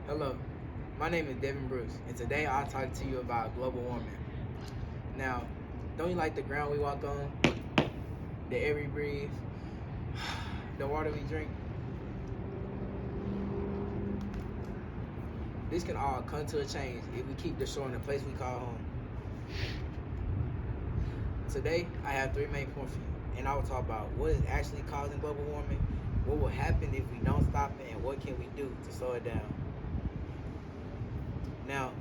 Hello, my name is Devin Brooks, and today I'll talk to you about global warming. Now, don't you like the ground we walk on, the air we breathe, the water we drink? This can all come to a change if we keep destroying the place we call home. Today, I have three main points for you, and I will talk about what is actually causing global warming, what will happen if we don't stop it, and what can we do to slow it down. Now,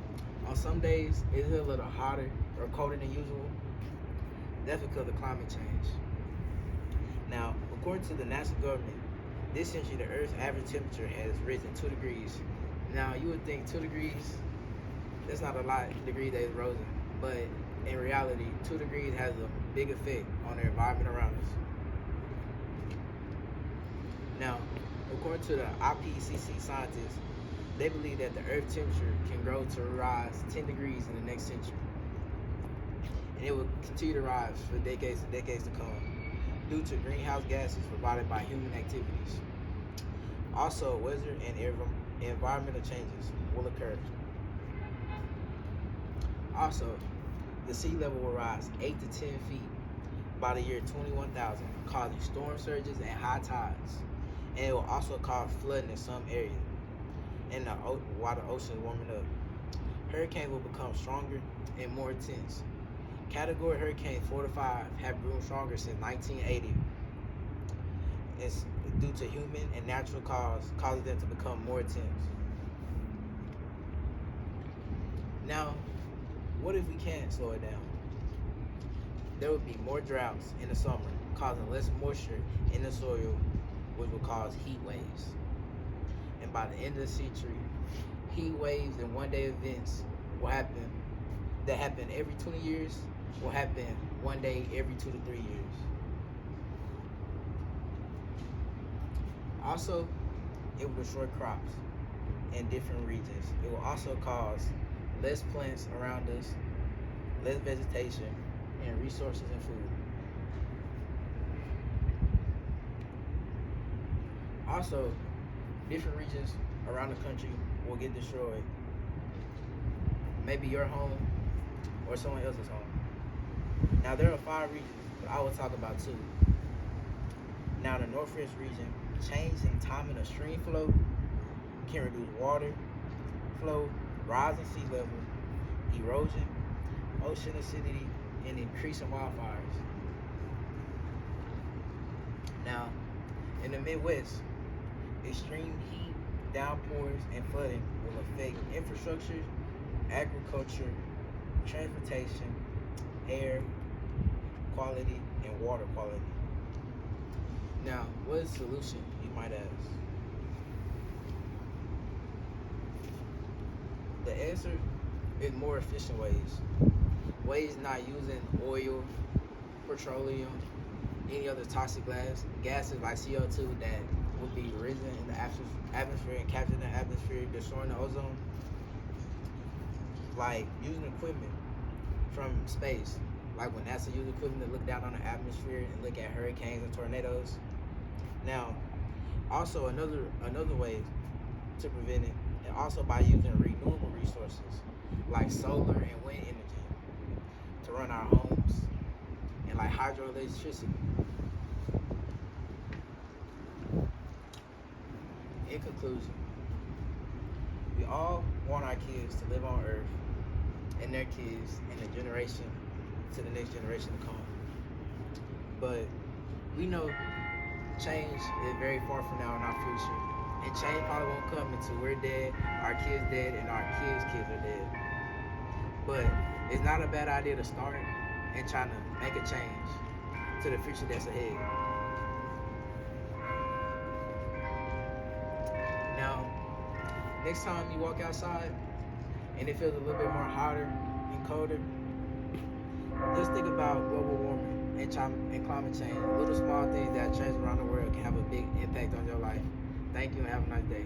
on some days, it's a little hotter or colder than usual. That's because of climate change. Now, according to the national government, this century the Earth's average temperature has risen 2 degrees. Now, you would think 2 degrees, that's not a lot of degrees that is risen, but in reality, 2 degrees has a big effect on the environment around us. Now, according to the IPCC scientists, they believe that the Earth temperature can grow to rise 10 degrees in the next century. And it will continue to rise for decades and decades to come due to greenhouse gases provided by human activities. Also, weather and environmental changes will occur. Also, the sea level will rise 8 to 10 feet by the year 21,000, causing storm surges and high tides. And it will also cause flooding in some areas. And while the ocean is warming up, hurricanes will become stronger and more intense. Category hurricane 4 to 5 have grown stronger since 1980. It's due to human and natural causes them to become more intense. Now, what if we can't slow it down? There would be more droughts in the summer, causing less moisture in the soil, which will cause heat waves. And by the end of the century, heat waves and one-day events will happen that happen every 20 years will happen one day every 2 to 3 years. Also, it will destroy crops in different regions. It will also cause less plants around us, less vegetation, and resources and food. Also, different regions around the country will get destroyed. Maybe your home or someone else's home. Now, there are 5 regions, but I will talk about 2. Now, the Northwest region, changing timing of stream flow can reduce water flow, rising sea level, erosion, ocean acidity, and increasing wildfires. Now, in the Midwest, extreme heat, downpours, and flooding will affect infrastructure, agriculture, transportation, air quality, and water quality. Now, what is the solution, you might ask? The answer is more efficient ways. Ways not using oil, petroleum, any other toxic gases like CO2 that would be risen in the atmosphere and captured in the atmosphere, destroying the ozone. Like using equipment from space, like when NASA uses equipment to look down on the atmosphere and look at hurricanes and tornadoes. Now, also another way to prevent it, and also by using renewable resources like solar and wind energy to run our homes, and like hydroelectricity. In conclusion, we all want our kids to live on Earth and their kids and the generation to the next generation to come. But we know change is very far from now in our future. And change probably won't come until we're dead, our kids dead, and our kids' kids are dead. But it's not a bad idea to start and try to make a change to the future that's ahead. Now, next time you walk outside and it feels a little bit more hotter and colder, just think about global warming and climate change. Little small things that change around the world can have a big impact on your life. Thank you and have a nice day.